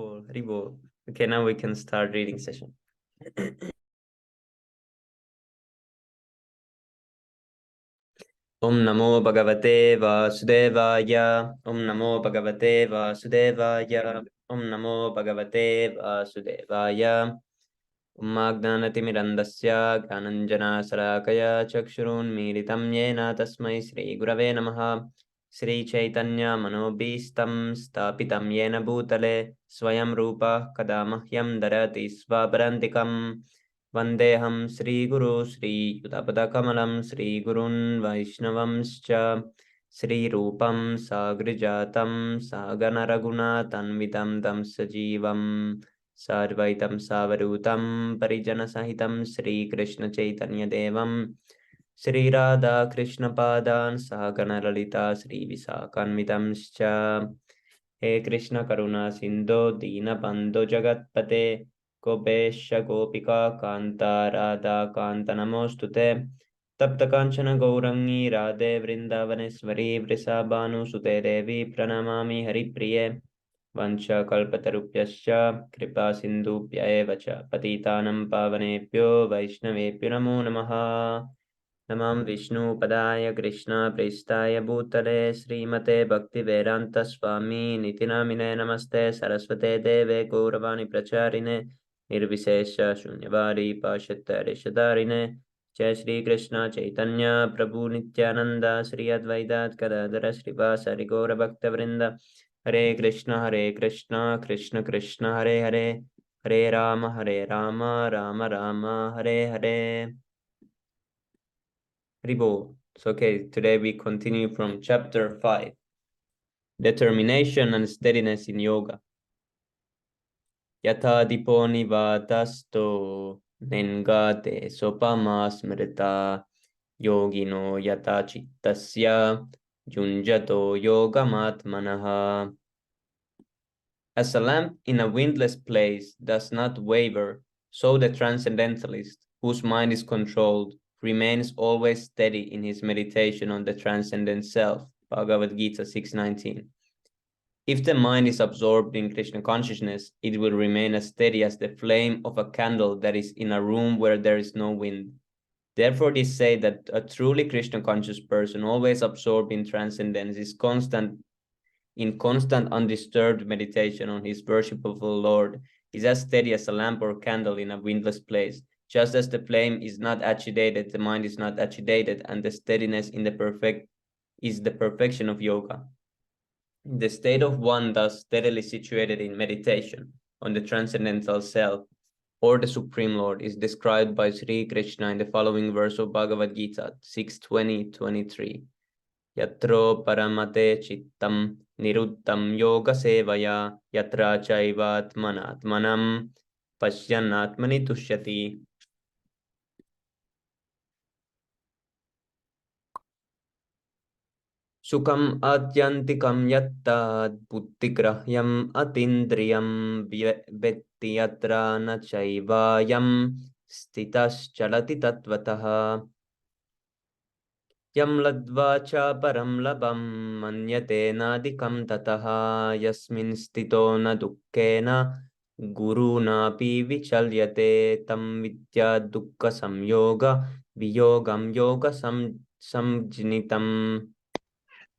Haribol, Haribol. Okay, now we can start reading session. Om Namo Bhagavate Vasudevaya. Om Namo Bhagavate Vasudevaya. Om Namo Bhagavate Vasudevaya. Ummāgnānatimirandasya Gyananjana Sarakaya Chakshurunmīlitam Yena Tasmai Sri Gurave Namaha. Sri Chaitanya Manobhistam Stapitam Yena Bhutale Swayam Rupa Kadamahyam Darati Svaparantikam. Vandeham Sri Guru Sri Yutapada Kamalam Sri Gurun Vaishnavamscha Sri Rupam Sagrijatam Sagana Raguna Tanvidam Tam Sajivam Sarvaitam Savarutam Parijana Sahitam Sri Krishna Chaitanya Devam Sri Radha Krishna Padan Sahagana Lalita Sri Visakanvitamscha He Krishna Karuna Sindho Dina Bandho Jagatpate Gopesha Gopika Kanta Radha Kanta Namostute Tapta Kanchana Gaurangi Radhe Vrindavaneshwari Vrisabhanu Sute Devi Pranamami Haripriye Vancha Kalpatarupyascha Kripa Sindhupya eva cha Patitanam Pavanebhyo Vaishnavebhyo Namo Namaha Namam Vishnu Padaya Krishna Prestaya Bhutale Srimate Bhakti Vedanta Swami Nitinamine Namaste Saraswate Deve Gauravani Pracharine Nirvisesha Shunyavadi Pashattare Shadarine Jai Shri Krishna Chaitanya Prabhu Nityananda Sri Advaitat Kadadara Srivasari Gaura Bhakta Vrinda Hare Krishna Krishna Krishna Hare Hare Hare Rama Rama Rama Hare Hare. Haribol. So okay, today we continue from chapter 5. Determination and steadiness in yoga. Yatha dipo nivatasto nengate sopama smrita yogino yata chittasya junjato yogamatmanaha. As a lamp in a windless place does not waver, so the transcendentalist, whose mind is controlled, remains always steady in his meditation on the transcendent self. Bhagavad Gita 6:19. If the mind is absorbed in Krishna consciousness, it will remain as steady as the flame of a candle that is in a room where there is no wind. Therefore, they say that a truly Krishna conscious person, always absorbed in transcendence, is in constant undisturbed meditation on his worshipful Lord, is as steady as a lamp or candle in a windless place. Just as the flame is not agitated, the mind is not agitated, and the steadiness in is the perfection of yoga. The state of one thus steadily situated in meditation on the transcendental self or the Supreme Lord is described by Sri Krishna in the following verse of Bhagavad Gita 6:20-23. Yatro paramate chittam niruddham yoga sevaya yatra chaivatmanatmanam pashyanatmani tushyati. Sukham atyantikam yattad buddhigrahyam atindriyam vetti yatra na chaivayam stitas chalati tatvataha. Yam ladva cha param labam manyate nadikam tataha yasmin stito na dukkena guru napi vichalyate tam vidya dukkha samyoga viyogam yoga samjnitam.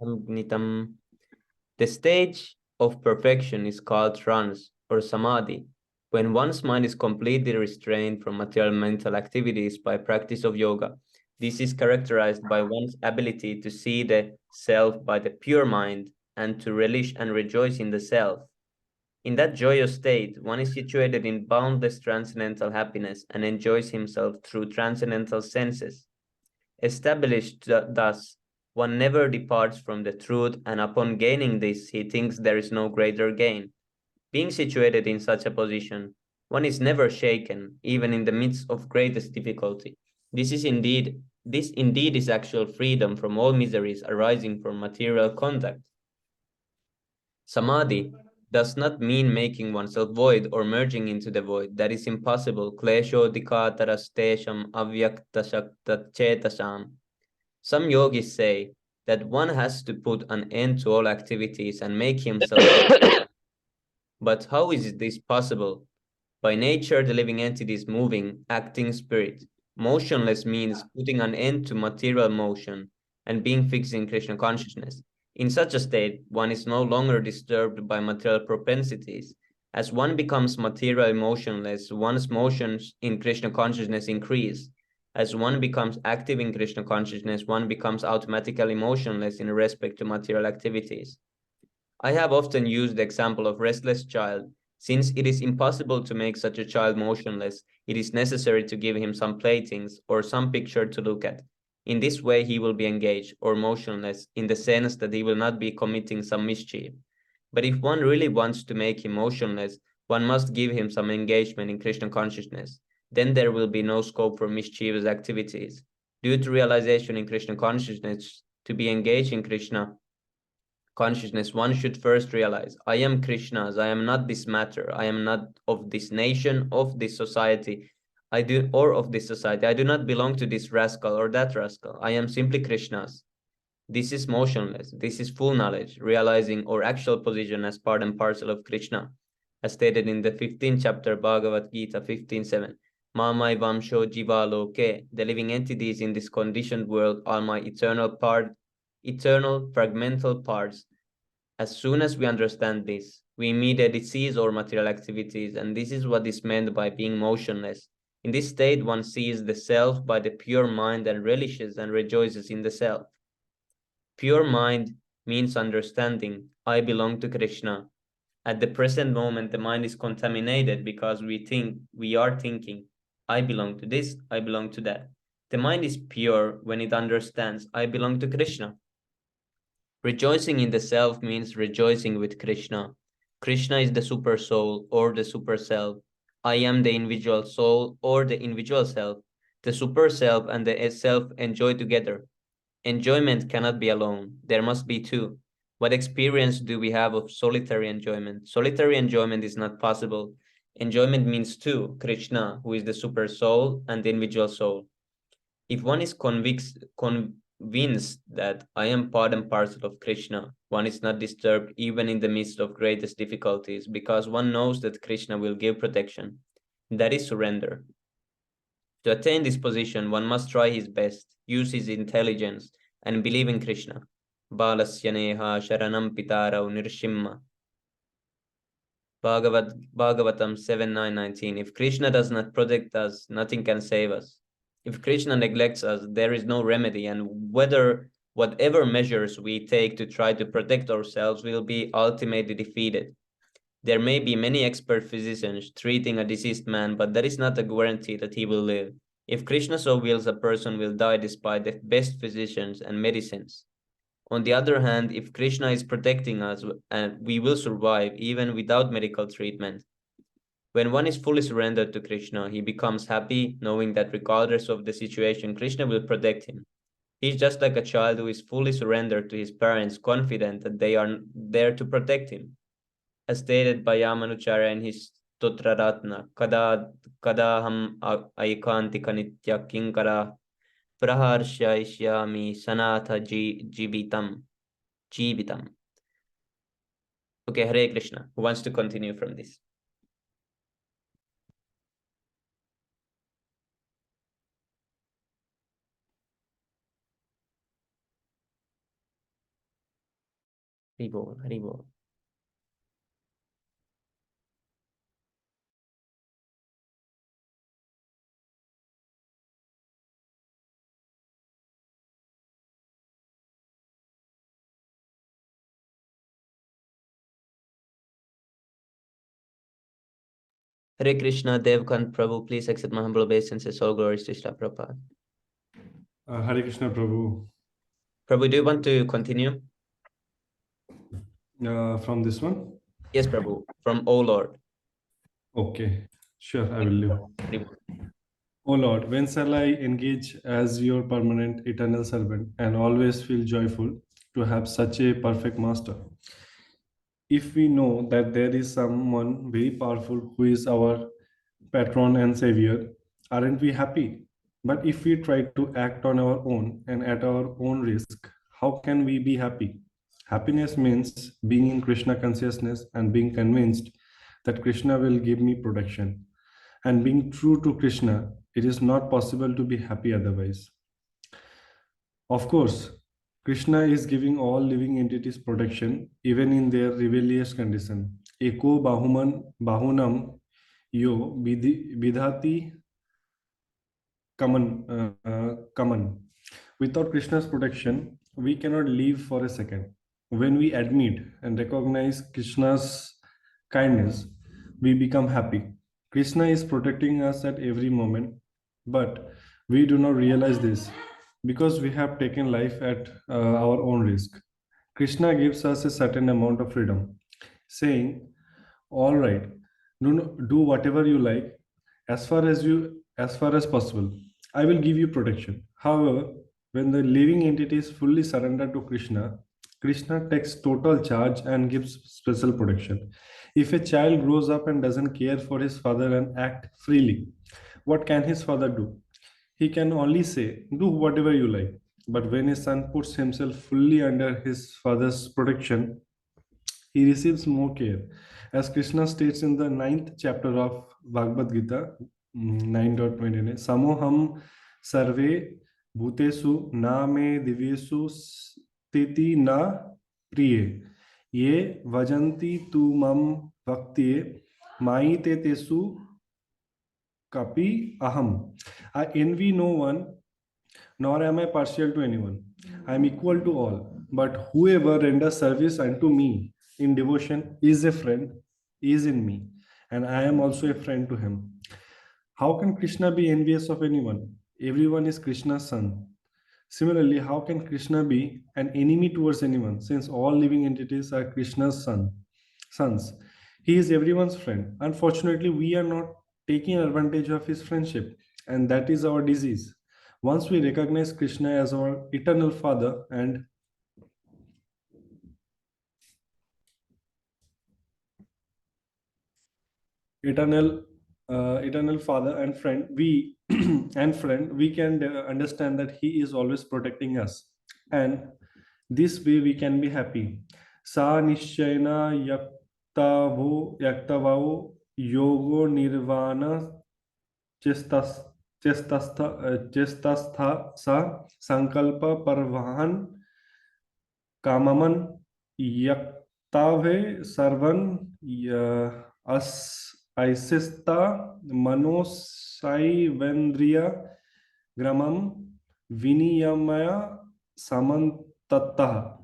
The stage of perfection is called trance or samadhi, when one's mind is completely restrained from material mental activities by practice of yoga. This is characterized by one's ability to see the self by the pure mind and to relish and rejoice in the self. In that joyous state, one is situated in boundless transcendental happiness and enjoys himself through transcendental senses. Established thus, one never departs from the truth, and upon gaining this, he thinks there is no greater gain. Being situated in such a position, one is never shaken, even in the midst of greatest difficulty. This indeed is actual freedom from all miseries arising from material contact. Samadhi does not mean making oneself void or merging into the void. That is impossible. Klesho dikatarastesham avyaktasaktachetasam. Some yogis say that one has to put an end to all activities and make himself But how is this possible? By nature, the living entity is moving, acting spirit. Motionless means putting an end to material motion and being fixed in Krishna consciousness. In such a state, one is no longer disturbed by material propensities. As one becomes material motionless, one's motions in Krishna consciousness increase. As one becomes active in Krishna consciousness, one becomes automatically motionless in respect to material activities. I have often used the example of restless child. Since it is impossible to make such a child motionless, it is necessary to give him some playthings or some picture to look at. In this way, he will be engaged or motionless in the sense that he will not be committing some mischief. But if one really wants to make him motionless, one must give him some engagement in Krishna consciousness. Then there will be no scope for mischievous activities. Due to realization in Krishna consciousness, to be engaged in Krishna consciousness, one should first realize, I am Krishna's, I am not this matter, I am not of this nation, of this society, or of this society. I do not belong to this rascal or that rascal. I am simply Krishna's. This is motionless. This is full knowledge, realizing our actual position as part and parcel of Krishna, as stated in the 15th chapter Bhagavad Gita 15:7. Mamai Vamsho Jiva Loke, the living entities in this conditioned world are my eternal fragmental parts. As soon as we understand this, we immediately cease our material activities, and this is what is meant by being motionless. In this state, one sees the self by the pure mind and relishes and rejoices in the self. Pure mind means understanding, I belong to Krishna. At the present moment, the mind is contaminated because we are thinking, I belong to this, I belong to that. The mind is pure when it understands, I belong to Krishna. Rejoicing in the self means rejoicing with Krishna. Krishna is the super soul or the super self. I am the individual soul or the individual self. The super self and the self enjoy together. Enjoyment cannot be alone. There must be two. What experience do we have of solitary enjoyment? Solitary enjoyment is not possible. Enjoyment means two, Krishna, who is the super soul, and the individual soul. If one is convinced that I am part and parcel of Krishna, one is not disturbed even in the midst of greatest difficulties because one knows that Krishna will give protection. That is surrender. To attain this position, one must try his best, use his intelligence, and believe in Krishna. Balasyaneha Sharanam Pitarau Nirshimma. Bhagavatam 7:9-19. If Krishna does not protect us, nothing can save us. If Krishna neglects us, there is no remedy, and whatever measures we take to try to protect ourselves will be ultimately defeated. There may be many expert physicians treating a deceased man, but that is not a guarantee that he will live. If Krishna so wills, a person will die despite the best physicians and medicines. On the other hand, if Krishna is protecting us, and we will survive even without medical treatment. When one is fully surrendered to Krishna, he becomes happy knowing that regardless of the situation, Krishna will protect him. He's just like a child who is fully surrendered to his parents, confident that they are there to protect him. As stated by Yamanucharya in his Stotraratna, Kadaham Aikantika Nitya Kinkara Praharshaishyami Sanatha Jivitam. Okay, Hare Krishna. Who wants to continue from this? Haribol, Haribol. Hare Krishna, Devkant Prabhu, please accept my humble obeisances. All glories to Srila Prabhupada. Hare Krishna, Prabhu. Prabhu, do you want to continue? From this one? Yes, Prabhu, from O Lord. Okay, sure, I will do. Haribol. O Lord, when shall I engage as your permanent eternal servant and always feel joyful to have such a perfect master? If we know that there is someone very powerful who is our patron and savior, aren't we happy? But if we try to act on our own and at our own risk, how can we be happy? Happiness means being in Krishna consciousness and being convinced that Krishna will give me protection. And being true to Krishna, it is not possible to be happy otherwise. Of course, Krishna is giving all living entities protection even in their rebellious condition. Eko bahunam yo vidhati kaman. Without Krishna's protection, we cannot live for a second. When we admit and recognize Krishna's kindness, we become happy. Krishna is protecting us at every moment, but we do not realize this because we have taken life at our own risk. Krishna gives us a certain amount of freedom, saying, "All right, do whatever you like, as far as possible. I will give you protection." However, when the living entities fully surrender to Krishna, Krishna takes total charge and gives special protection. If a child grows up and doesn't care for his father and act freely, what can his father do? He can only say, "Do whatever you like." But when a son puts himself fully under his father's protection, he receives more care. As Krishna states in the ninth chapter of Bhagavad Gita, 9.29, Samoham sarve bhutesu na me divyesu stiti na priye. Ye vajanti tu mam bhaktiye maite tesu kapi aham. I envy no one, nor am I partial to anyone. I am equal to all. But whoever renders service unto me in devotion is a friend, is in me, and I am also a friend to him. How can Krishna be envious of anyone? Everyone is Krishna's son. Similarly, how can Krishna be an enemy towards anyone since all living entities are Krishna's sons? He is everyone's friend. Unfortunately, we are not taking advantage of his friendship, and that is our disease. Once we recognize Krishna as our eternal father and eternal eternal father and friend, we we can understand that he is always protecting us, and this way we can be happy. Sa nishchayana yaktavo yogo nirvana chestas chestastha sa sankalpa parvahan kamaman yaktave sarvan as aisista manosai gramam viniyamaya samantattah.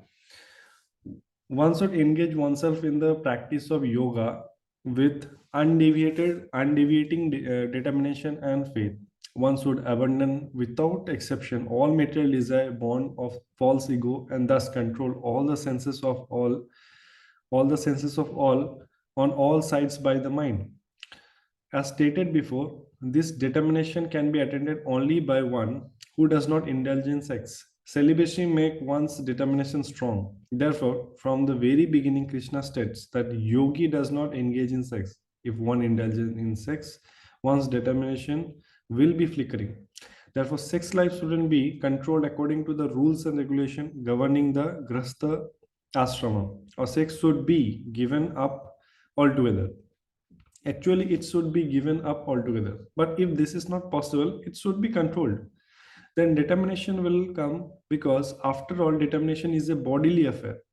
One should engage oneself in the practice of yoga with undeviating determination and faith. One should abandon without exception all material desire born of false ego and thus control all the senses of all on all sides by the mind. As stated before, this determination can be attained only by one who does not indulge in sex. Celibacy makes one's determination strong. Therefore, from the very beginning, Krishna states that yogi does not engage in sex. If one indulges in sex, one's determination will be flickering. Therefore, sex life shouldn't be controlled according to the rules and regulation governing the Grastha ashrama, or sex should be given up altogether. Actually, it should be given up altogether. But if this is not possible, it should be controlled. Then determination will come, because after all, determination is a bodily affair.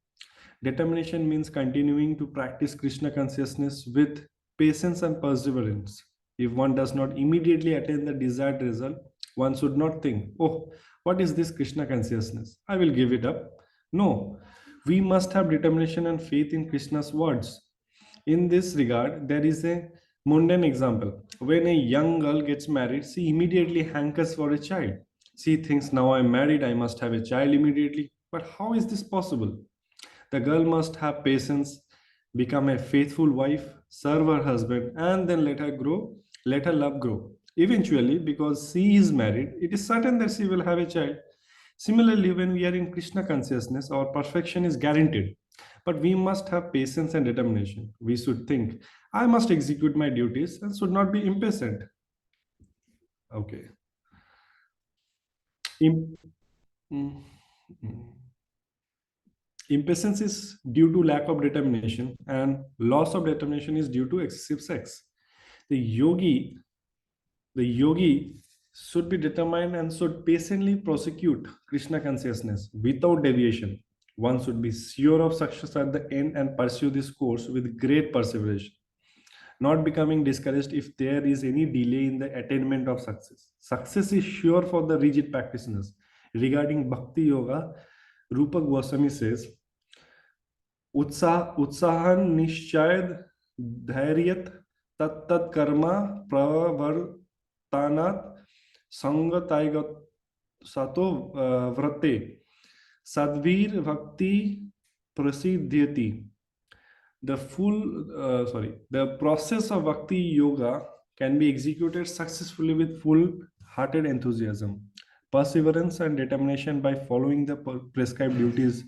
Determination means continuing to practice Krishna consciousness with patience and perseverance. If one does not immediately attain the desired result, one should not think, "Oh, what is this Krishna consciousness? I will give it up." No, we must have determination and faith in Krishna's words. In this regard, there is a mundane example. When a young girl gets married, she immediately hankers for a child. She thinks, "Now I'm married, I must have a child immediately." But how is this possible? The girl must have patience, become a faithful wife, serve her husband, and then let her love grow. Eventually, because she is married, it is certain that she will have a child. Similarly, when we are in Krishna consciousness, our perfection is guaranteed. But we must have patience and determination. We should think, "I must execute my duties," and should not be impatient. Okay. Im- mm, mm. Impatience is due to lack of determination, and loss of determination is due to excessive sex. The yogi, the yogi should be determined and should patiently prosecute Krishna consciousness without deviation. One should be sure of success at the end and pursue this course with great perseverance, not becoming discouraged if there is any delay in the attainment of success. Success is sure for the rigid practitioners. Regarding Bhakti Yoga, Rupa Goswami says, उत्साहन निश्चयद धैर्यत तत्तत् कर्म प्रवर्तनात् संगतायगत सतो व्रते सद्वीर भक्ति प्रसिद्ध्यति. The process of bhakti yoga can be executed successfully with full hearted enthusiasm, perseverance and determination by following the prescribed duties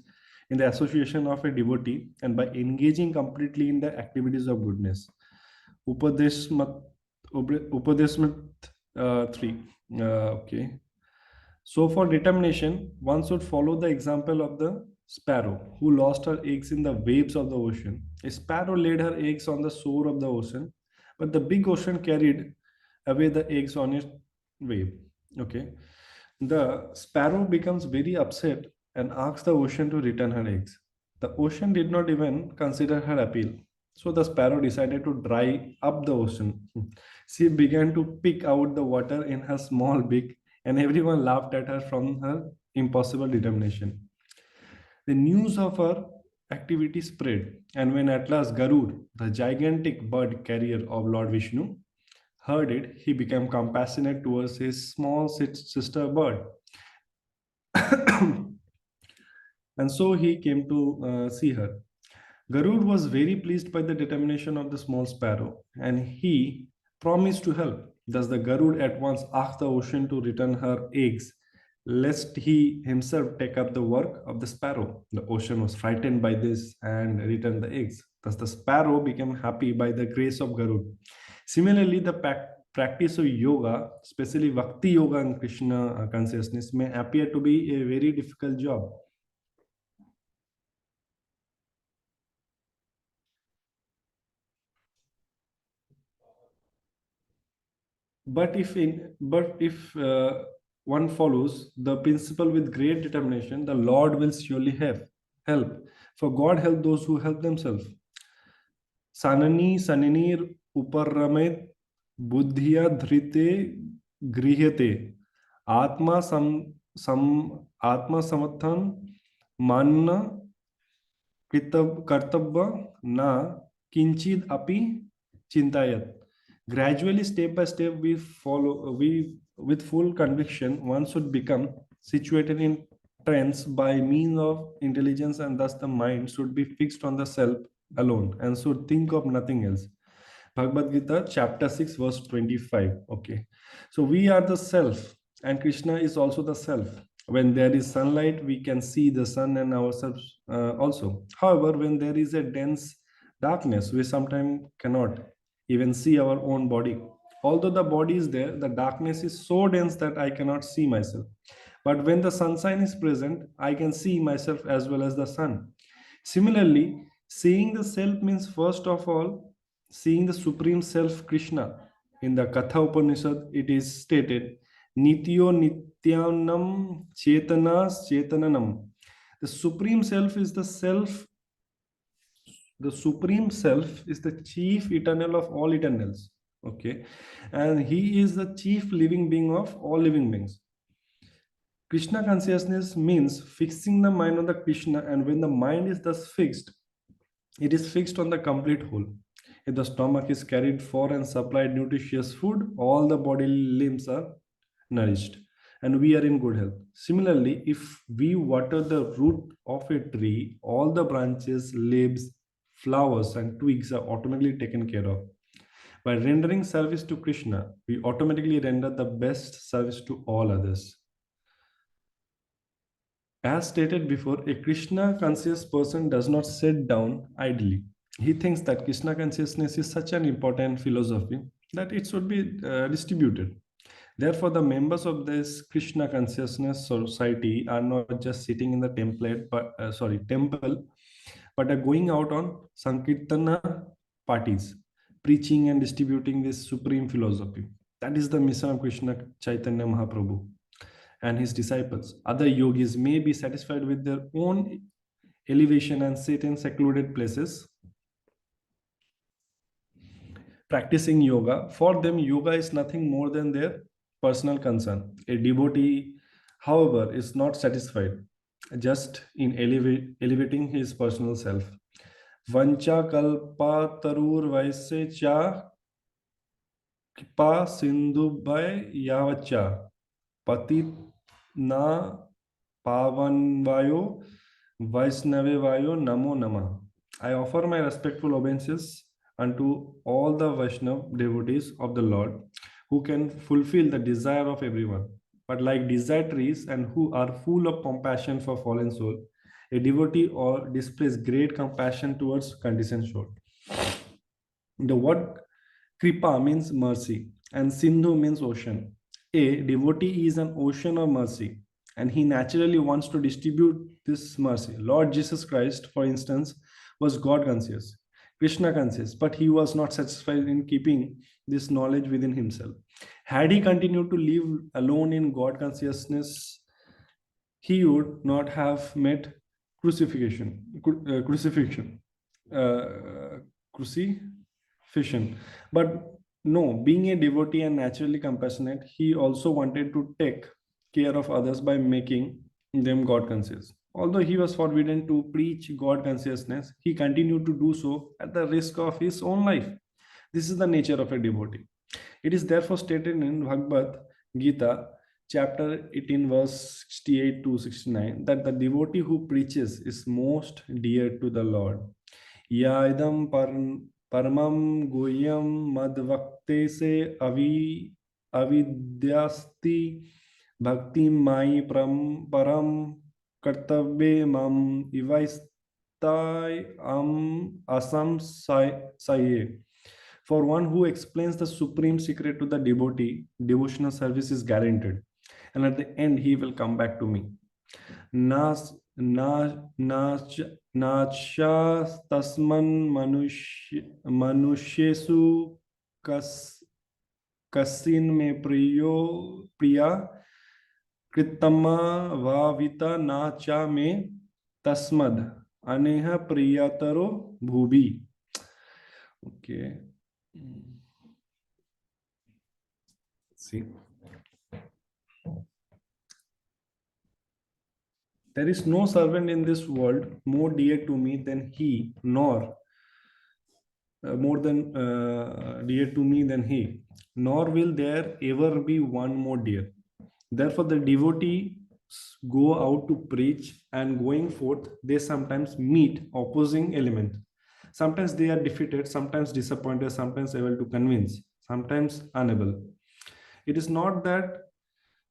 in the association of a devotee and by engaging completely in the activities of goodness. Upadeshmat 3. Okay. So for determination, one should follow the example of the sparrow who lost her eggs in the waves of the ocean. A sparrow laid her eggs on the shore of the ocean, but the big ocean carried away the eggs on its wave. Okay. The sparrow becomes very upset and asks the ocean to return her eggs. The ocean did not even consider her appeal. So the sparrow decided to dry up the ocean. She began to pick out the water in her small beak, and everyone laughed at her from her impossible determination. The news of her activity spread, and when at last Garud, the gigantic bird carrier of Lord Vishnu, heard it, he became compassionate towards his small sister bird. And so he came to see her. Garud was very pleased by the determination of the small sparrow, and he promised to help. Thus, the Garud at once asked the ocean to return her eggs, lest he himself take up the work of the sparrow. The ocean was frightened by this and returned the eggs. Thus, the sparrow became happy by the grace of Garud. Similarly, the practice of yoga, especially Bhakti Yoga and Krishna consciousness, may appear to be a very difficult job. But if one follows the principle with great determination, the Lord will surely help. For God help those who help themselves. Sanani sananir uparramet buddhiya dhrite grihate atma samathan manna kartabba na kinchid api chintayat. Gradually, step by step, we with full conviction, one should become situated in trance by means of intelligence, and thus the mind should be fixed on the self alone and should think of nothing else. Bhagavad Gita, chapter 6, verse 25. Okay. So we are the self, and Krishna is also the self. When there is sunlight, we can see the sun and ourselves also. However, when there is a dense darkness, we sometimes cannot even see our own body. Although the body is there, the darkness is so dense that I cannot see myself. But when the sunshine is present, I can see myself as well as the sun. Similarly, seeing the self means first of all, seeing the Supreme Self Krishna. In the Katha Upanishad, it is stated, Nityo Nityanam Chetanas Chetananam. The Supreme Self is the self. The Supreme Self is the chief eternal of all eternals. Okay. And he is the chief living being of all living beings. Krishna consciousness means fixing the mind on the Krishna, and when the mind is thus fixed, it is fixed on the complete whole. If the stomach is carried for and supplied nutritious food, all the body limbs are nourished and we are in good health. Similarly, if we water the root of a tree, all the branches, leaves, flowers, and twigs are automatically taken care of. By rendering service to Krishna, we automatically render the best service to all others. As stated before, a Krishna conscious person does not sit down idly. He thinks that Krishna consciousness is such an important philosophy that it should be distributed. Therefore, the members of this Krishna consciousness society are not just sitting in the temple, but are going out on Sankirtana parties, preaching and distributing this supreme philosophy. That is the mission of Krishna Chaitanya Mahaprabhu and his disciples. Other yogis may be satisfied with their own elevation and sit in secluded places practicing yoga. For them, yoga is nothing more than their personal concern. A devotee, however, is not satisfied just in elevating his personal self. Vancha kalpa tarur vaise cha kripa sindhu bhai yavacha patit na pavan vayo vaisnave vayo namo nama. I offer my respectful obeisances unto all the Vaishnav devotees of the Lord who can fulfill the desire of everyone, but like desire trees and who are full of compassion for fallen soul, a devotee or displays great compassion towards conditioned soul. The word kripa means mercy and sindhu means ocean. A devotee is an ocean of mercy and he naturally wants to distribute this mercy. Lord Jesus Christ, for instance, was God conscious, Krishna conscious, but he was not satisfied in keeping this knowledge within himself. Had he continued to live alone in God consciousness, he would not have met crucifixion, crucifixion. But no, being a devotee and naturally compassionate, he also wanted to take care of others by making them God conscious. Although he was forbidden to preach God consciousness, he continued to do so at the risk of his own life. This is the nature of a devotee. It is therefore stated in Bhagavad Gita, chapter 18, verse 68 to 69, that the devotee who preaches is most dear to the Lord. Yaidam paramam guhyam madvakte se avidyasti bhakti mai param kartabbe mam ivaistai asam saye. For one who explains the supreme secret to the devotee, devotional service is guaranteed. And at the end, he will come back to me. Nas Nacha tasman manushesu kasin me priya kritama vavita nacha me tasmad aneha priyataro bhubi. Okay. See, there is no servant in this world more dear to me than he, nor dear to me than he, nor will there ever be one more dear. Therefore, the devotees go out to preach, and going forth, they sometimes meet opposing elements. Sometimes they are defeated, sometimes disappointed, sometimes able to convince, sometimes unable. It is not that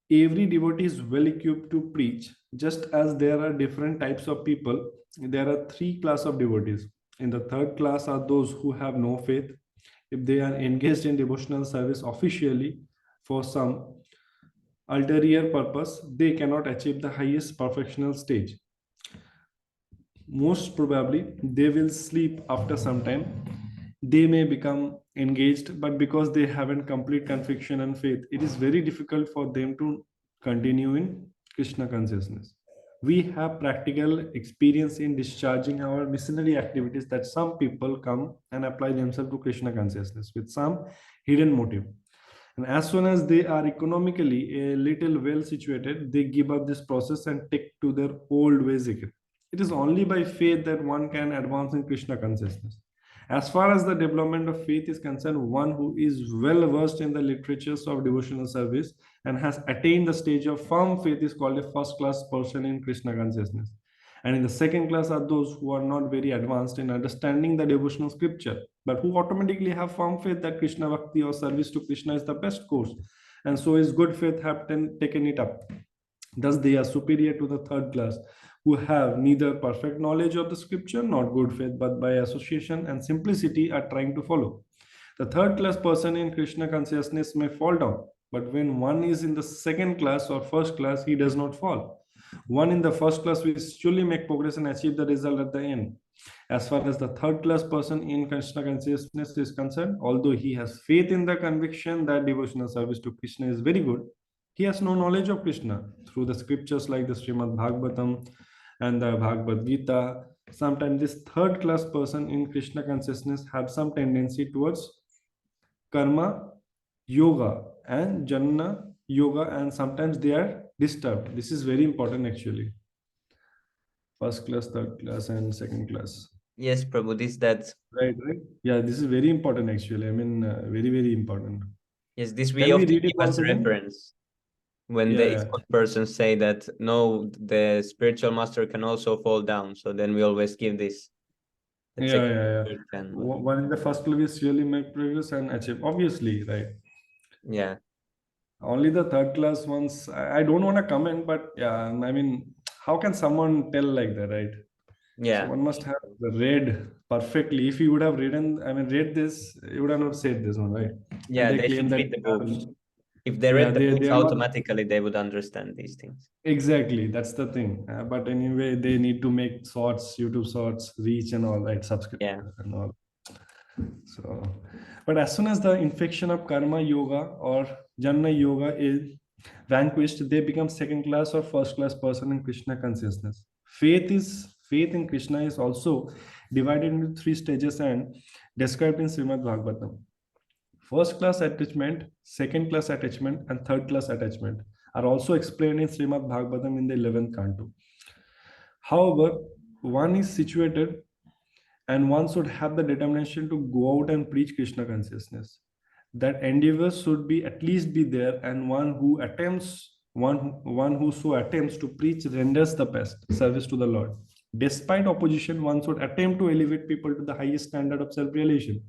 every devotee is well equipped to preach. Just as there are different types of people, there are three classes of devotees. In the third class are those who have no faith. If they are engaged in devotional service officially for some ulterior purpose, they cannot achieve the highest perfectional stage. Most probably, they will sleep after some time. They may become engaged, but because they haven't complete conviction and faith, it is very difficult for them to continue in Krishna consciousness. We have practical experience in discharging our missionary activities that some people come and apply themselves to Krishna consciousness with some hidden motive. And as soon as they are economically a little well situated, they give up this process and take to their old ways again. It is only by faith that one can advance in Krishna consciousness. As far as the development of faith is concerned, one who is well versed in the literatures of devotional service and has attained the stage of firm faith is called a first class person in Krishna consciousness. And in the second class are those who are not very advanced in understanding the devotional scripture, but who automatically have firm faith that Krishna Bhakti or service to Krishna is the best course. And so his good faith have taken it up. Thus, they are superior to the third class, who have neither perfect knowledge of the scripture nor good faith, but by association and simplicity are trying to follow. The third class person in Krishna consciousness may fall down, But when one is in the second class or first class, he does not fall. One in the first class will surely make progress and achieve the result at the end. As far as the third class person in Krishna consciousness is concerned, although he has faith in the conviction that devotional service to Krishna is very good, he has no knowledge of Krishna through the scriptures like the Srimad Bhagavatam and the Bhagavad Gita. Sometimes this third class person in Krishna consciousness have some tendency towards karma yoga and jnana yoga, and sometimes they are disturbed. This is very important actually. First class, third class, and second class. Yes, Prabhu, that. Right, right. Yeah, this is very important actually. I mean, very, very important. Yes, this we Can we often read it give once as again? reference when the Yeah, yeah. ISKCON persons say that no, the spiritual master can also fall down. So then we always give this. That Yeah, second, yeah, yeah. third can. One in the first class really make progress and achieve. Obviously, right. Yeah, Only the third class ones. I don't want to comment, but yeah, I mean, how can someone tell like that, right? So yeah, one must have read perfectly. If you would have read this, you would have not said this one, right? And yeah. they They claim should that, read the books. If they yeah, read the they books, are not automatically they would understand these things. exactly. That's the thing. But anyway, they need to make shorts, YouTube shorts, reach and all, right? Subscribe Yeah. and all. So, but as soon as the infection of karma yoga or jnana yoga is vanquished, they become second class or first class person in Krishna consciousness. Faith in Krishna is also divided into three stages and described in Srimad Bhagavatam. First class attachment, second class attachment, and third class attachment are also explained in Srimad Bhagavatam in the 11th canto. However, one is situated and one should have the determination to go out and preach Krishna consciousness. That endeavor should be at least be there, and one who so attempts to preach renders the best service to the Lord. Despite opposition, one should attempt to elevate people to the highest standard of self-realization.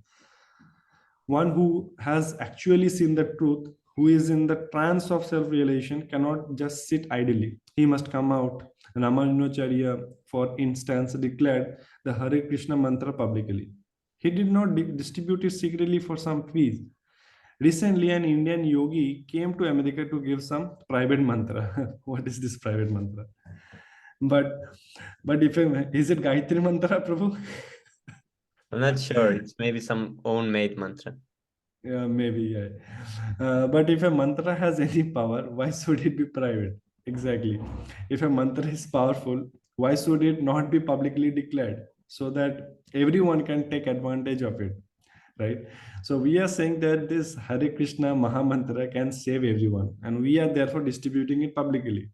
One who has actually seen the truth, who is in the trance of self-realization, cannot just sit idly. He must come out. Ramanujacharya, for instance, declared the Hare Krishna mantra publicly. He did not distribute it secretly for some fees. Recently, an Indian yogi came to America to give some private mantra. What is this private mantra? But if is it Gayatri mantra, Prabhu? I'm not sure. It's maybe some own made mantra. Yeah, maybe, yeah. But if a mantra has any power, why should it be private? Exactly. If a mantra is powerful, why should it not be publicly declared so that everyone can take advantage of it? Right. So we are saying that this Hare Krishna Maha Mantra can save everyone, and we are therefore distributing it publicly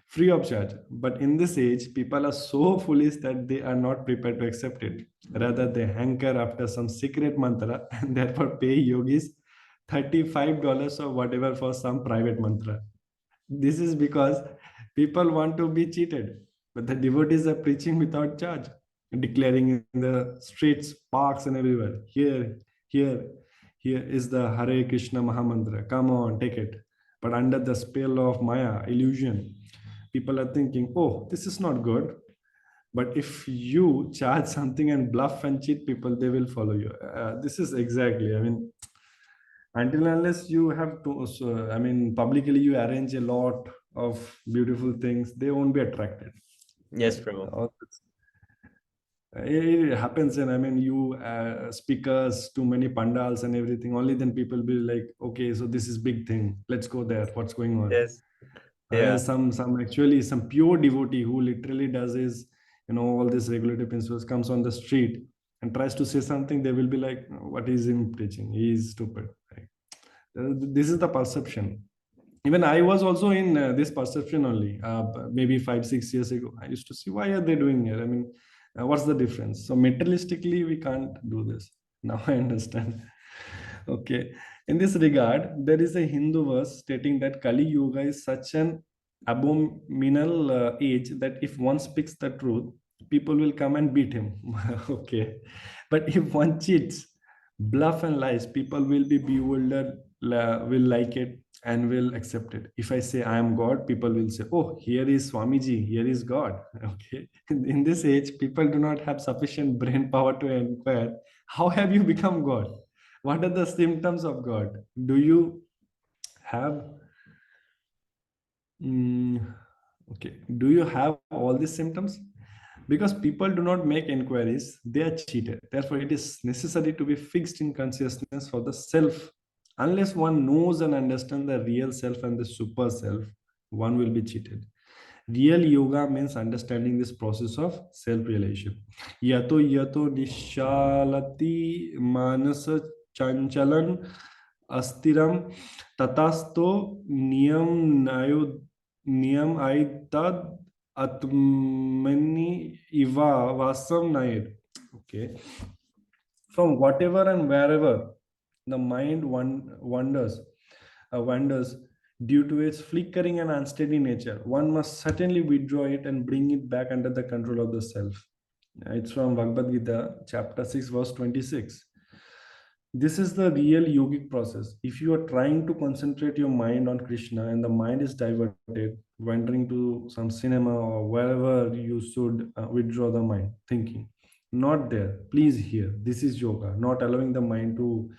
free of charge. But in this age, people are so foolish that they are not prepared to accept it. Rather, they hanker after some secret mantra and therefore pay yogis $35 or whatever for some private mantra. This is because people want to be cheated. But the devotees are preaching without charge, declaring in the streets, parks, and everywhere. Here, here is the Hare Krishna Mahamantra. Come on, take it. But under the spell of Maya, illusion, people are thinking, oh, this is not good. But if you charge something and bluff and cheat people, they will follow you. This is exactly, I mean, until unless you have to, so, I mean, publicly you arrange a lot of beautiful things, they won't be attracted. Yes, Prabhu. It happens, and I mean, you speakers, too many pandals and everything. Only then people be like, okay, so this is big thing. Let's go there. What's going on? Yes. Yeah. Some actually some pure devotee who literally does is, all these regulative principles, comes on the street and tries to say something. They will be like, what is him preaching? He is stupid. Right? This is the perception. Even I was also in this perception only. Maybe 5 6 years ago, I used to see, why are they doing it? I mean, what's the difference? So materialistically, we can't do this. Now I understand. Okay. In this regard, there is a Hindu verse stating that Kali Yuga is such an abominable age that if one speaks the truth, people will come and beat him. Okay. But if one cheats, bluff and lies, people will be bewildered, will like it, and will accept it. If I say I am God, people will say, oh, here is Swamiji, here is God. Okay. In this age, people do not have sufficient brain power to inquire, how have you become God? What are the symptoms of God? Do you have okay, do you have all these symptoms? Because people do not make inquiries, they are cheated. Therefore, it is necessary to be fixed in consciousness for the self. Unless one knows and understands the real self and the super self, one will be cheated. Real yoga means understanding this process of self-realization. Yato yato nishalati manasa chanchalan astiram tatasto niyam aitad atmani iva vasam naid. Okay. From whatever and wherever the mind wanders due to its flickering and unsteady nature, one must certainly withdraw it and bring it back under the control of the self. It's from Bhagavad Gita, chapter 6, verse 26. This is the real yogic process. If you are trying to concentrate your mind on Krishna and the mind is diverted, wandering to some cinema or wherever, you should withdraw the mind, thinking. Not there. Please hear. This is yoga, not allowing the mind to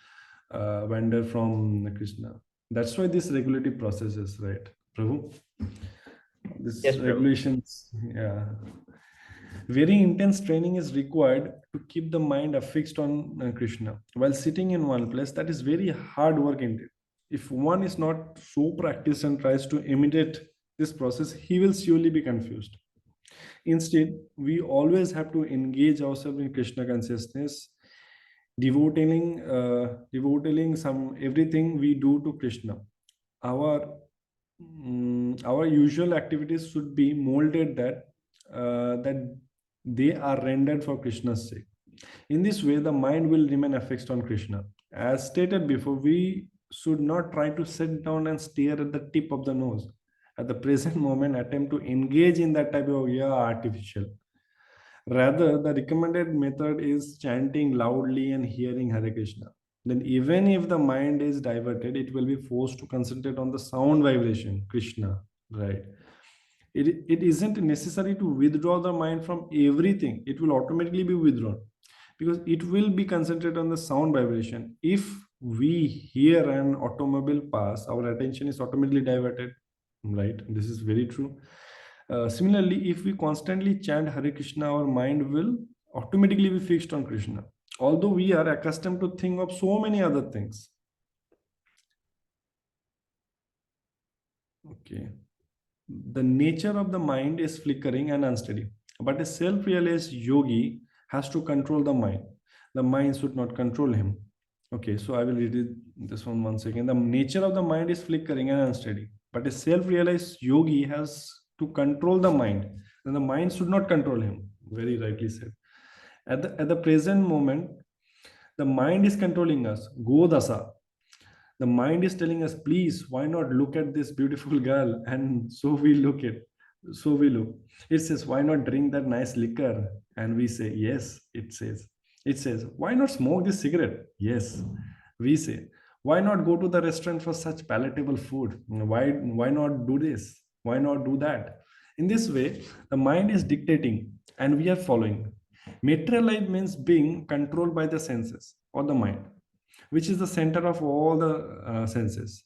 wander from Krishna. That's why this regulative process is right, Prabhu. This Yes, Prabhu. regulations, yeah. Very intense training is required to keep the mind affixed on Krishna. While sitting in one place, that is very hard work indeed. If one is not so practiced and tries to imitate this process, he will surely be confused. Instead, we always have to engage ourselves in Krishna consciousness, devoting some everything we do to Krishna. Our usual activities should be molded that they are rendered for Krishna's sake. In this way, the mind will remain affixed on Krishna. As stated before, we should not try to sit down and stare at the tip of the nose. At the present moment, attempt to engage in that type of yoga are artificial. Rather, the recommended method is chanting loudly and hearing Hare Krishna. Then, even if the mind is diverted, it will be forced to concentrate on the sound vibration, Krishna, right? It isn't necessary to withdraw the mind from everything, it will automatically be withdrawn because it will be concentrated on the sound vibration. If we hear an automobile pass, our attention is automatically diverted, right? This is very true. Similarly, if we constantly chant Hare Krishna, our mind will automatically be fixed on Krishna. Although we are accustomed to think of so many other things. Okay. The nature of the mind is flickering and unsteady. But a self-realized yogi has to control the mind. The mind should not control him. Okay, so I will read this one once again. The nature of the mind is flickering and unsteady. But a self-realized yogi has to control the mind. And the mind should not control him. Very rightly said. At the present moment, the mind is controlling us. Godasa. The mind is telling us, please, why not look at this beautiful girl? And so we look. It says, why not drink that nice liquor? And we say, yes, it says, why not smoke this cigarette? Yes, we say, why not go to the restaurant for such palatable food? Why not do this? Why not do that? In this way, the mind is dictating and we are following. Material life means being controlled by the senses or the mind, which is the center of all the senses.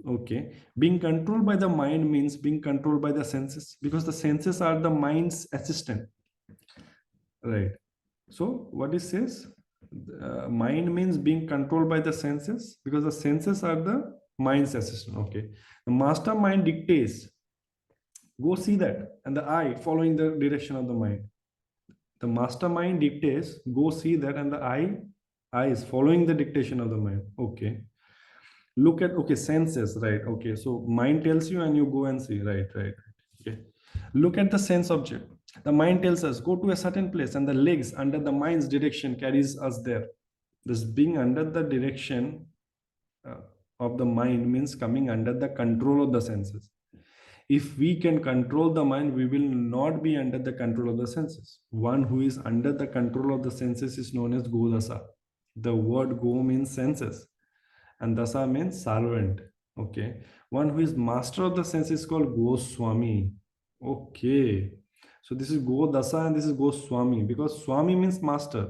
Okay, being controlled by the mind means being controlled by the senses because the senses are the mind's assistant, right? So what it says, mind means being controlled by the senses because the senses are the mind's assistant. Okay, the mastermind dictates, go see that, and the eye following the direction of the mind. The mastermind dictates, go see that, and the eye is following the dictation of the mind. Okay, look at, okay, senses, right? Okay, so mind tells you and you go and see, right? Okay, look at the sense object. The mind tells us go to a certain place and the legs under the mind's direction carries us there. This being under the direction of the mind means coming under the control of the senses. If we can control the mind, we will not be under the control of the senses. One who is under the control of the senses is known as Godasa. The word go means senses and Dasa means servant. Okay, one who is master of the senses is called Goswami. Okay, so this is Go Dasa and this is Goswami because Swami means master.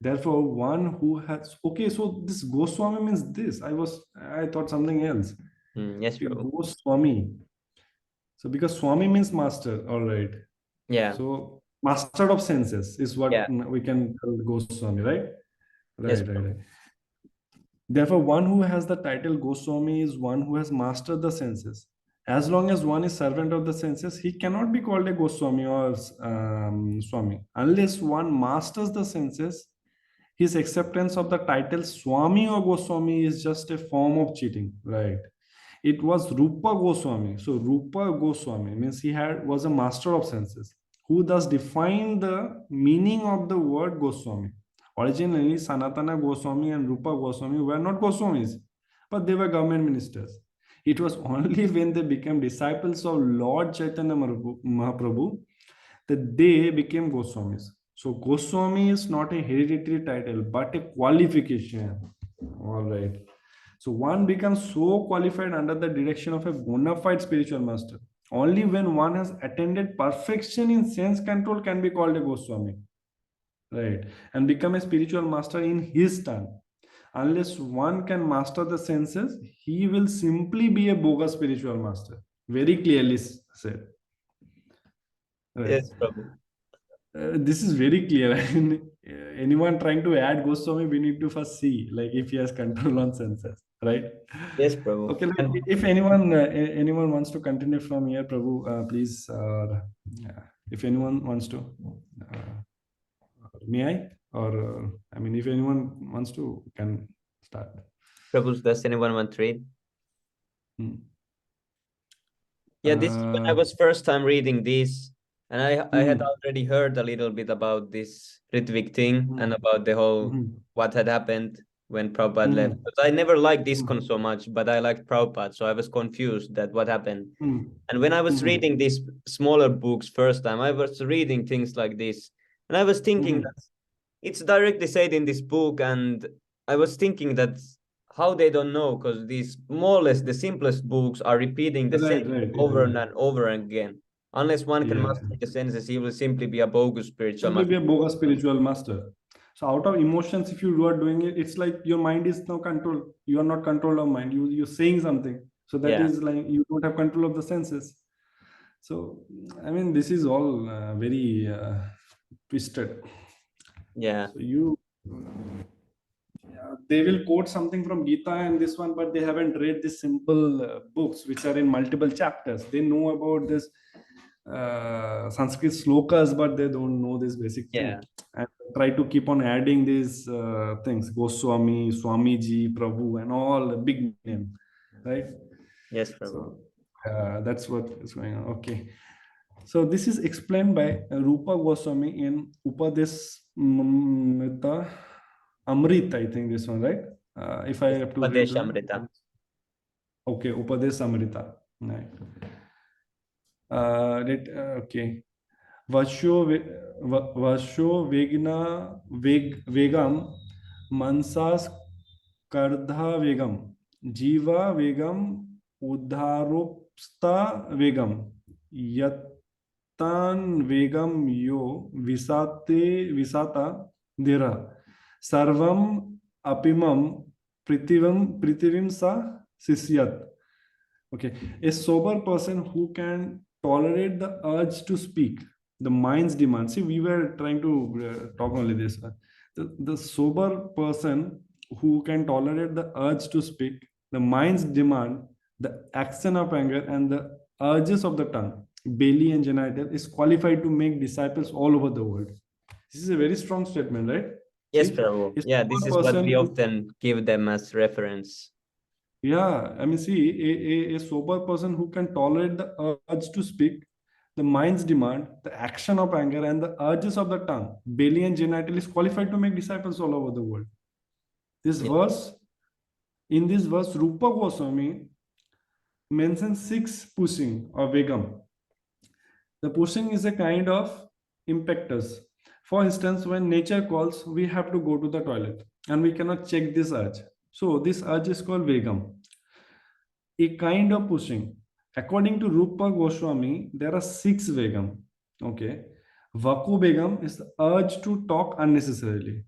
Therefore, one who has, okay, so this Goswami means this. I thought something else. Yes, Okay, Prabhu. Goswami. So because Swami means master, all right. Yeah. So master of senses is what Yeah. we can call Goswami, right? Yes, Right, right, Prabhu. right. Therefore, one who has the title Goswami is one who has mastered the senses. As long as one is servant of the senses, he cannot be called a Goswami or Swami. Unless one masters the senses, his acceptance of the title Swami or Goswami is just a form of cheating, right? It was Rupa Goswami. So Rupa Goswami means he had was a master of senses, who thus defined the meaning of the word Goswami. Originally, Sanatana Goswami and Rupa Goswami were not Goswamis, but they were government ministers. It was only when they became disciples of Lord Chaitanya Mahaprabhu that they became Goswamis. So Goswami is not a hereditary title, but a qualification. All right. So one becomes so qualified under the direction of a bona fide spiritual master. Only when one has attained perfection in sense control can be called a Goswami, right? And become a spiritual master in his turn. Unless one can master the senses, he will simply be a bogus spiritual master. Very clearly said, right? Yes, Prabhu. This is very clear. I mean, anyone trying to add Goswami, we need to first see, like, if he has control on senses, right? Yes, Prabhu. Okay, like, And if anyone wants to continue from here, Prabhu, please. If anyone wants to, may I? Or I mean, if anyone wants to, can start. Prabhu, does anyone want to read? Hmm. Yeah, this is when I was first time reading this, and I had already heard a little bit about this Ritvik thing and about the whole what had happened when Prabhupada left. Because I never liked ISKCON so much, but I liked Prabhupada, so I was confused that what happened. And when I was reading these smaller books first time, I was reading things like this, and I was thinking that it's directly said in this book, and I was thinking that how they don't know, because these more or less the simplest books are repeating the same Right, right, over yeah, and over again. Unless one can yeah. master the senses, he will simply be a bogus spiritual Simply master. be a bogus spiritual master. So out of emotions, if you are doing it, it's like your mind is now controlled. You are not controlled of mind. You're saying something. So that Yeah, is like you don't have control of the senses. So I mean, this is all very twisted. yeah, So you, they will quote something from Gita and this one, but they haven't read these simple books which are in multiple chapters. They know about this Sanskrit slokas, but they don't know this basic thing. yeah. And try to keep on adding these things, Goswami, Swamiji, Prabhu, and all a big name, right? Yes, Prabhu. So that's what is going on. Okay. So this is explained by Rupa Goswami in Upadesmrita Amrit, I think this one, right? If I Yes, have to read right. Padeshamrita. Okay, Upadesamrita. Right. Okay. Vasho Vegam Mansas Kardha Vegam Jiva Vegam Udharopsta Vegam Yatan Vegam Yo Visata Dira Sarvam Apimam Pritivim Sa Sisyat. Okay, a sober person who can tolerate the urge to speak, the mind's demand. See, we were trying to talk only this. The sober person who can tolerate the urge to speak, the mind's demand, the action of anger, and the urges of the tongue, belly and genital, is qualified to make disciples all over the world. This is a very strong statement, right? Yes, See, Prabhu. a Yeah, this sober is what person we often give them as reference. Yeah, I mean, see, a sober person who can tolerate the urge to speak, the mind's demand, the action of anger, and the urges of the tongue, belly and genital, is qualified to make disciples all over the world. This Yeah. verse, in this verse, Rupa Goswami mentions 6 pushing or vegam. The pushing is a kind of impetus. For instance, when nature calls, we have to go to the toilet and we cannot check this urge. So, this urge is called vegam, a kind of pushing. According to Rupa Goswami, there are 6 Vegam. Okay. Vaku Begam is the urge to talk unnecessarily.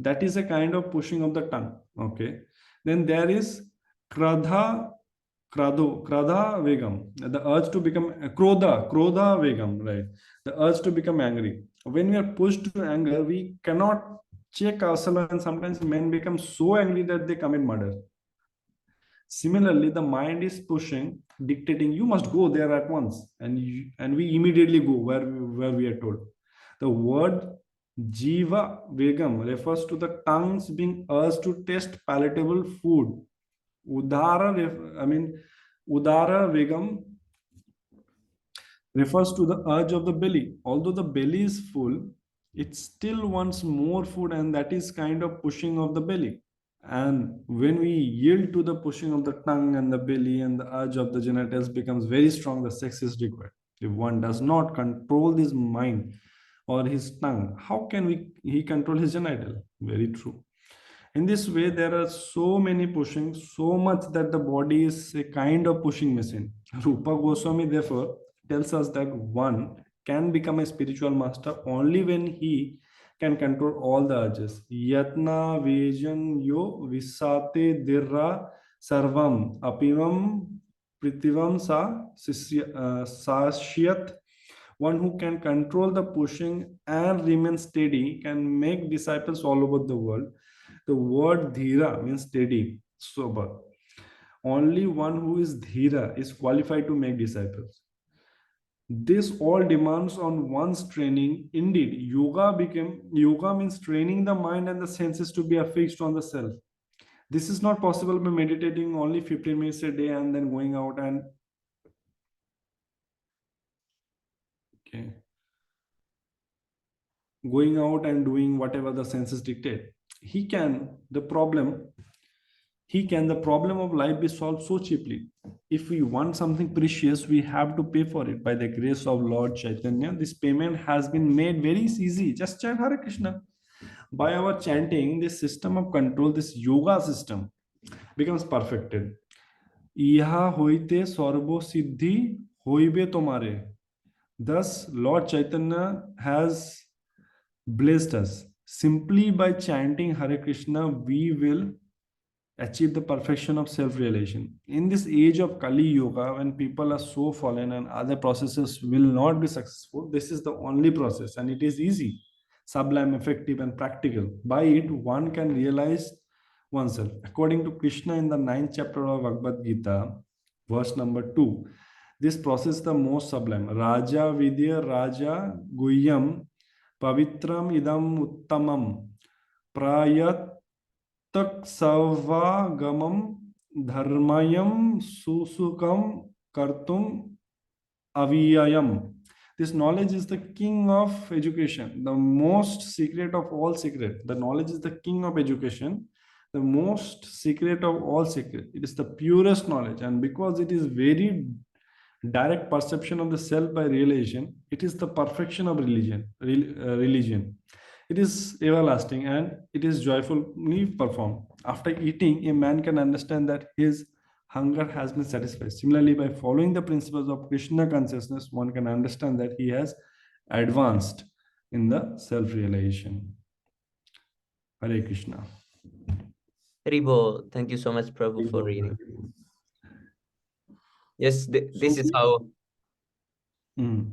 That is a kind of pushing of the tongue. Okay. Then there is kradha, kradha vegam, the urge to become krodha vegam, right? The urge to become angry. When we are pushed to anger, we cannot check ourselves, and sometimes men become so angry that they commit murder. Similarly, the mind is pushing, dictating, you must go there at once, and we immediately go where we are told. The word jiva vegam refers to the tongues being urged to taste palatable food. Udara vegam refers to the urge of the belly. Although the belly is full, it still wants more food, and that is kind of pushing of the belly. And when we yield to the pushing of the tongue and the belly, and the urge of the genitals becomes very strong, the sex is required. If one does not control his mind or his tongue, how can he control his genital? Very true. In this way, there are so many pushing, so much that the body is a kind of pushing machine. Rupa Goswami therefore tells us that one can become a spiritual master only when he can control all the urges. Yatna Vejan Yo Visate Dirra Sarvam Apivam Pritivam Sashyat. One who can control the pushing and remain steady can make disciples all over the world. The word dhira means steady, sober. Only one who is dhira is qualified to make disciples. This all demands on one's training. Indeed, yoga means training the mind and the senses to be affixed on the self. This is not possible by meditating only 15 minutes a day and then going out and doing whatever the senses dictate. The problem of life be solved so cheaply. If we want something precious, we have to pay for it. By the grace of Lord Chaitanya, this payment has been made very easy. Just chant Hare Krishna. By our chanting, this system of control, this yoga system becomes perfected. Iha hoite sarvo siddhi hoibe tomare. Thus, Lord Chaitanya has blessed us. Simply by chanting Hare Krishna, we will achieve the perfection of self-realization. In this age of Kali Yoga, when people are so fallen and other processes will not be successful, this is the only process, and it is easy, sublime, effective, and practical. By it, one can realize oneself. According to Krishna in the 9th chapter of Bhagavad Gita, verse number 2, this process is the most sublime. Raja Vidya Raja Guhyam Pavitram Idam Uttamam Prayat Tak Savagamam Dharmayam Susukam Kartum Aviyayam. This knowledge is the king of education, the most secret of all secret. The knowledge is the king of education, the most secret of all secret. It is the purest knowledge, and because it is very direct perception of the self by realization, it is the perfection of religion. It is everlasting and it is joyfully performed. After eating, a man can understand that his hunger has been satisfied. Similarly, by following the principles of Krishna consciousness, one can understand that he has advanced in the self-realization. Hare Krishna. Haribol, thank you so much, Prabhu, for reading. Yes, this is how. Where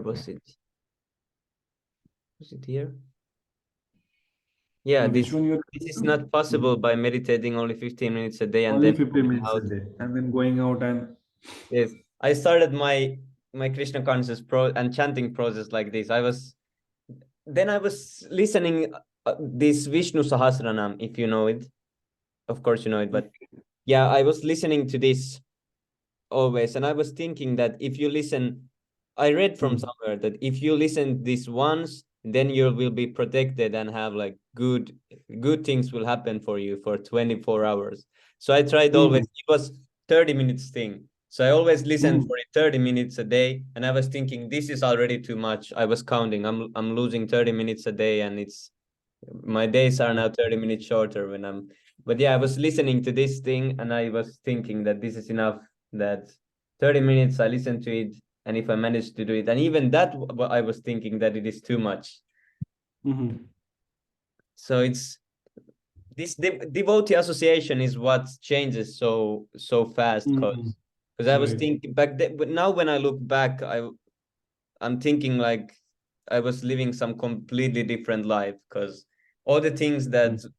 was it? Was it here? Yeah, this is not possible by meditating only 15 minutes a day and only then 15 minutes a day and then going out and yes. I started my Krishna conscious and chanting process like this. I was listening this Vishnu Sahasranam, if you know it. Of course you know it, but yeah, I was listening to this always, and I was thinking that if you listen, I read from somewhere that if you listen this once, then you will be protected and have like good things will happen for you for 24 hours. So I tried always, it was 30 minutes thing. So I always listened for 30 minutes a day, and I was thinking this is already too much. I was counting, I'm losing 30 minutes a day, and my days are now 30 minutes shorter but yeah, I was listening to this thing and I was thinking that this is enough, that 30 minutes I listen to it, and if I manage to do it, and even that I was thinking that it is too much. Mhm. So it's this devotee association is what changes so fast, Mhm. because I was Right. thinking back then, but now when I look back, I'm thinking like I was living some completely different life, because all the things Mm.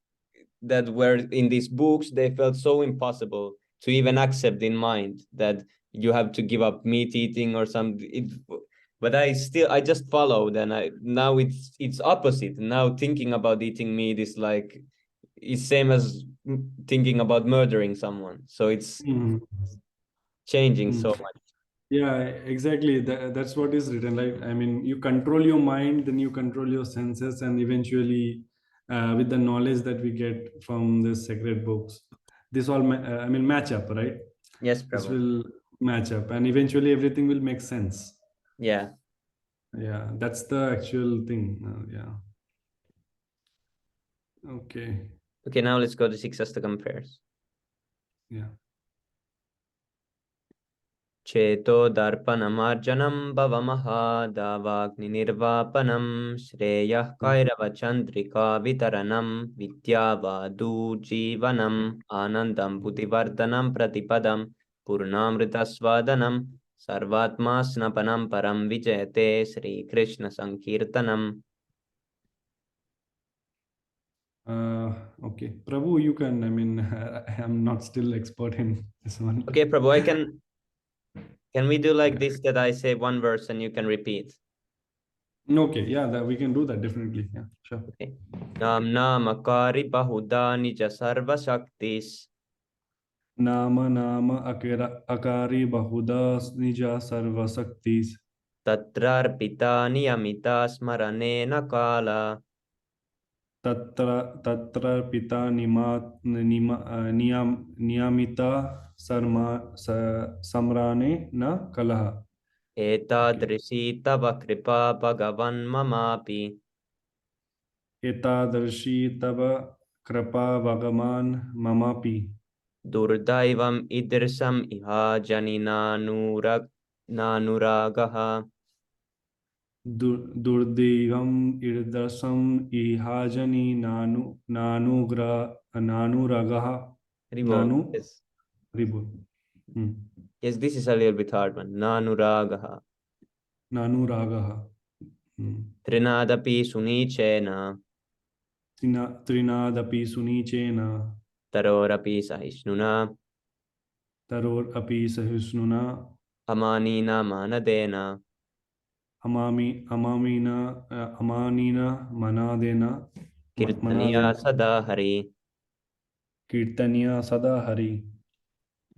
that were in these books, they felt so impossible to even accept in mind, that you have to give up meat eating or something. But I just followed, and I now it's opposite. Now thinking about eating meat is like it's same as thinking about murdering someone. So it's Mhm. changing Mm. so much. Yeah, exactly. That's what is written. Like, I mean, you control your mind, then you control your senses, and eventually, with the knowledge that we get from the sacred books, this all, I mean, match up, right? Yes, This Prabhu. will match up, and eventually everything will make sense. Yeah. Yeah, that's the actual thing. Yeah. Okay. Okay, now let's go to six Astakam prayers. Yeah. चेतो दर्पणमार्जनं भवमहादावाग्निर्वापनं श्रेयः Mm. कैरवचन्द्रिका वितरणं विद्यावादुजीवनम् आनन्दं बुद्धिवर्धनं प्रतिपदं पूर्णामृतस्वादनं सर्वात्मा स्नपनं परं विजयते श्रीकृष्णसङ्कीर्तनम्. Okay, Prabhu, you can. I mean, I am not still expert in this one. Okay, Prabhu, can we do like this, that I say one verse and you can repeat? Okay, yeah, that we can do that definitely. Yeah, sure. Okay. Nam namakari bahuda nija sarva shaktis नाम नाम अकारी बहुधा निजा सर्वशक्ति tatrarpita niyamita smaranena kala तत्र तत्र पिता नियमिता शर्मा सम्राणे न कलह. Okay. etadrisi tava kripa bhagavan mamapi एतादृशी तव कृपा भगवान ममापि durdaivam idrsam iha janina nuragaha दुर्दैवं ईदृशम् इहाजनि नानुरागः Ribo. नानु Yes. रिबु. Yes, this is a little bit hard one. Nanuragaha. नानुरागः. Trinadapi sunichena त्रिनादपि सुनीचेन tarorapi sahishnuna तरोरपि सहिष्णुना amanina manadena अमामि अमानीन मनादेन kirtaniya मनादेन sada hari. कीर्तनीय सदा हरि.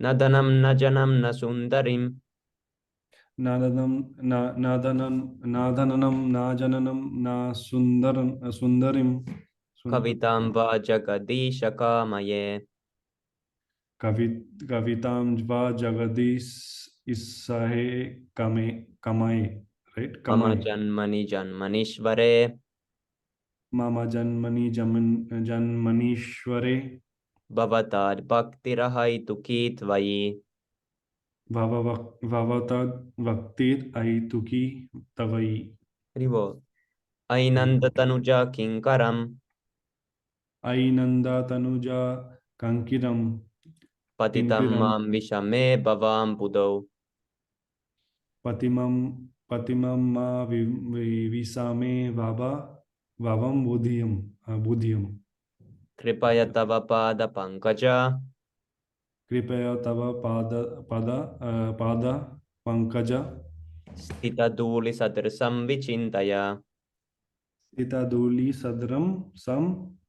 न धनं न जनं न सुन्दरीं नादनं नादनं नादननं नाजननं न सुन्दरिं कवितां सुन्दर वा जगदीशकामये कवि कवितां वा जगदीश इसहे कमे कमाए. राइट, मम कमाए. जन्मनि जन्मनीश्वरे मम जन्मनि जन्मनीश्वरे भवताद् भक्तिरहैतुकी त्वयि भवतद् भक्तिर अहेतुकी तवई. हरिवो ऐनन्दतनुजा किङ्करं अयि नंदा तनुजा कंकिरम पतितं किंकिरम मां विषमे भवां बुधौ पतिमम पतिमम मा विसामे वाबा वावम बुधियम बुधियम. कृपय तव पादपङ्कज कृपया तव पाद पाद पंकज स्थितधूलिसदृशं विचिन्तय सीताधूली सदरम सम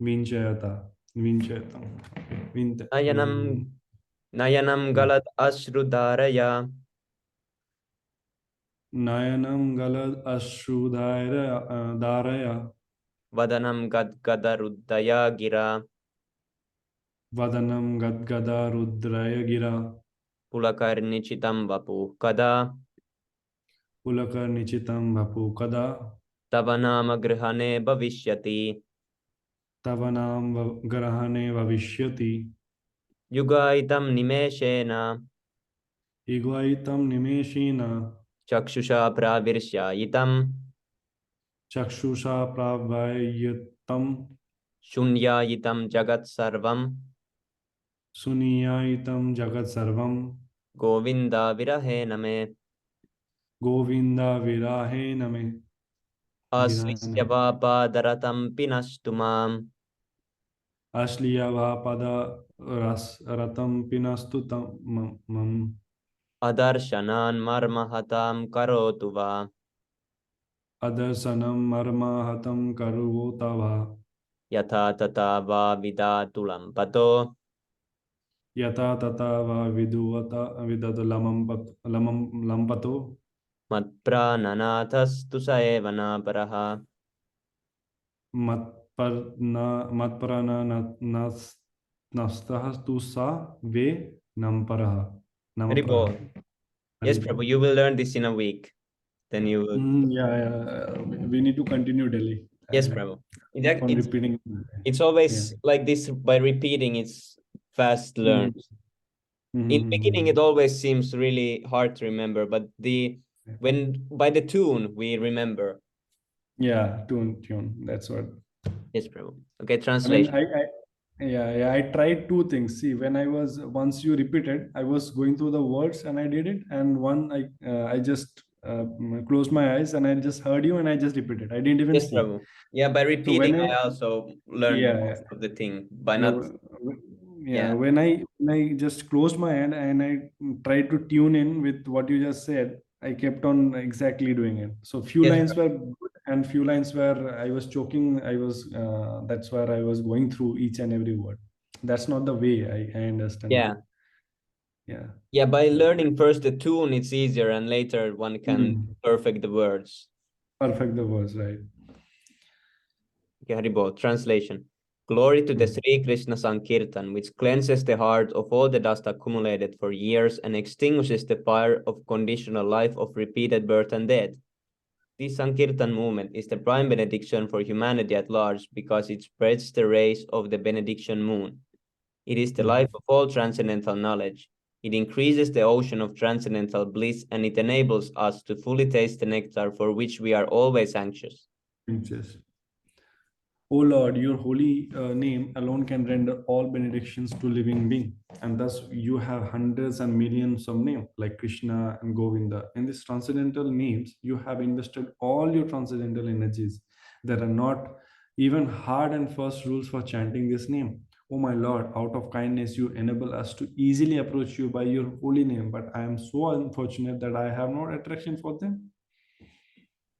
विंचयता विंचयतम विंत. नयनं नयनं गलत् अश्रुधारया नयनम गलद अश्रुधार धारय वदनं गद्गदरुद्धया गिरा वदनं गद्गदा रुद्रय गिरा पुलकर्निचितं वपुः कदा पुलकर्निचितं वपु कदा तव नाम गृहणे भविष्यति तव नाम ग्रहणे भविष्यति. युगायितं निमेषेण इग्वैतं निमेषेण चक्षुषा प्राविर्ष्यायितं Chakshusha prabhayatam Shunyayitam Jagat Sarvam suniyaitam jagat sarvam Govinda Virahe Name Govinda virahe name. Aslisya Virahe. Vapadaratam Pinastumam Ashliya vapada ratam pinastu mam Adarshanan Marmahatam Karotuva adarsanam marma hatam karuvotava Yatha Tata Va Vidatulam Pato yata tata va viduvata vidatu lamam lampato Matprananathas Tusaevana Paraha. matpar na matparana nas nastah tu sa ve namparaha namapraha. Haribo. Yes, Haribo. Prabhu, you will learn this in a week. Then you will. Yeah, yeah. We need to continue daily. Yes, Prabhu. Keep on It's repeating. it's Yeah. always like this by repeating, it's fast learned. Mm. In beginning, it Mhm. always seems really hard to remember, but when by the tune we remember. Yeah, tune. That's what. Yes, Prabhu. Okay, I mean, translation. yeah. I tried two things. See, when I was once you repeated, I was going through the words and I did it, and one I just closed my eyes and I just heard you and I just repeated. I didn't even Yes, see. Prabhu. Yeah, by So repeating, when I I also learned yeah, most of the thing. By yeah, not, yeah, yeah. when I just closed my hand and I tried to tune in with what you just said, I kept on exactly doing it. So few Yes, lines Prabhu. were good and few lines where I was choking. I was that's where I was going through each and every word. That's not the way I understand it. Yeah. Yeah. Yeah, by So learning first the tune, it's easier, and later one can mm, perfect the words. perfect the words, right? Okay, Haribo, translation. Glory to the Mm, Sri Krishna Sankirtan, which cleanses the heart of all the dust accumulated for years and extinguishes the fire of conditional life of repeated birth and death. This Sankirtan movement is the prime benediction for humanity at large because it spreads the rays of the benediction moon. It is the life mm. of all transcendental knowledge. It increases the ocean of transcendental bliss and it enables us to fully taste the nectar for which we are always anxious. Yes. O Lord, your holy name alone can render all benedictions to living being. And thus you have hundreds and millions of names like Krishna and Govinda. In these transcendental names, you have invested all your transcendental energies. There are not even hard and fast rules for chanting this name. Oh my Lord, out of kindness, you enable us to easily approach you by your holy name. But I am so unfortunate that I have no attraction for them.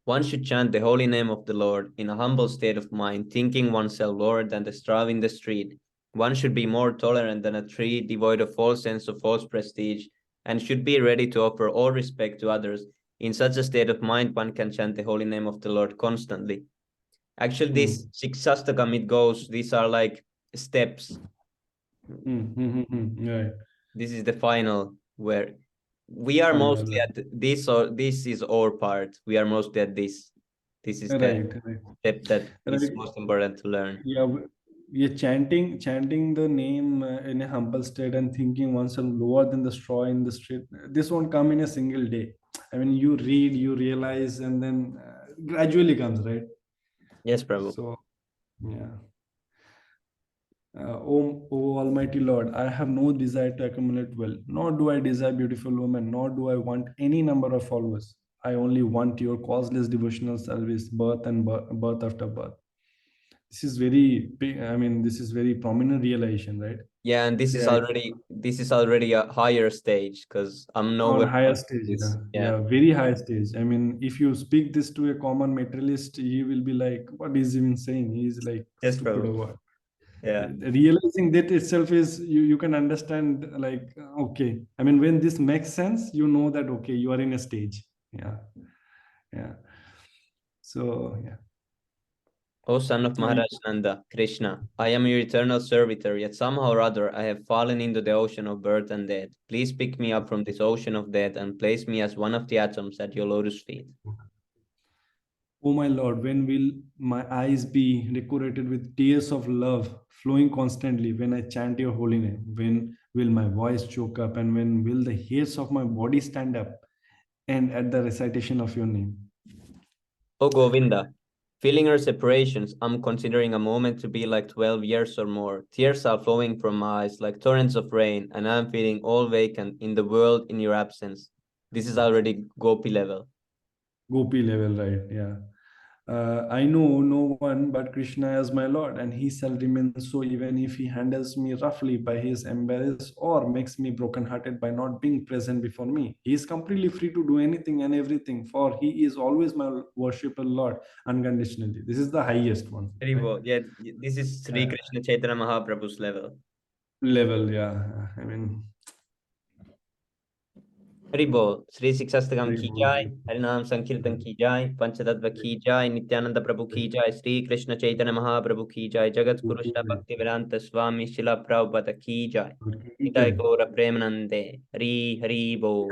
One should chant the holy name of the Lord in a humble state of mind, thinking oneself lower than the straw in the street. One should be more tolerant than a tree, devoid of all sense of false prestige, and should be ready to offer all respect to others. In such a state of mind, one can chant the holy name of the Lord constantly. Actually, this Mm. Shiksastakam, it goes, these are like steps. Right. This is the final where we are Final. mostly at this, or this is our part. We are mostly at this. This is the Right. step that is Right. most important to learn. Yeah, yeah, chanting the name in a humble state and thinking oneself lower than the straw in the street. This won't come in a single day. I mean, you read, you realize, and then gradually comes, right? Yes, Prabhu. So, yeah. O Almighty Lord, I have no desire to accumulate wealth, nor do I desire beautiful women, nor do I want any number of followers. I only want your causeless devotional service, birth after birth. This is very big. I mean, this is very prominent realization, right? Yeah, and Say I this is already a higher stage because I'm on nowhere higher close to stage, this. Yeah. yeah, very high stage. I mean, if you speak this to a common materialist, he will be like, "What is he even saying?" He's like Yes, stupid or Prabhu. what? Yeah. Realizing that itself is you can understand like okay. I mean, when this makes sense, you know that okay, you are in a stage. Yeah, yeah. So yeah. O son of I mean, Maharaj Nanda, Krishna, I am your eternal servitor, yet somehow or other I have fallen into the ocean of birth and death. Please pick me up from this ocean of death and place me as one of the atoms at your lotus feet. O my Lord, when will my eyes be decorated with tears of love flowing constantly when I chant your holy name? When will my voice choke up and when will the hairs of my body stand up and at the recitation of your name? O Govinda, Feeling our separations, I'm considering a moment to be like 12 years or more. Tears are flowing from my eyes like torrents of rain, and I'm feeling all vacant in the world in your absence. This is already Gopi level. Gopi level, right? Yeah. I know no one but Krishna as my Lord, and he shall remain so even if he handles me roughly by his embarrass or makes me brokenhearted by not being present before me. He is completely free to do anything and everything, for he is always my worshipper Lord unconditionally. This is the highest one, right? Haribo, yeah, this is Sri Uh, Krishna Chaitanya Mahaprabhu's level. level, yeah. I mean, हरिबो Shri शिक्षास्तकम very की bold. जाय, हरिनाम संकीर्तन की जाय, पंचतत्व की जाय, नित्यानंद प्रभु की जाय, श्री कृष्ण चैतन्य महाप्रभु की जाय, जगत कृष्ण भक्ति वेदांत स्वामी शिला प्रभुपद की जाय, निताय गौर प्रेमानंदे, हरि हरि बोल।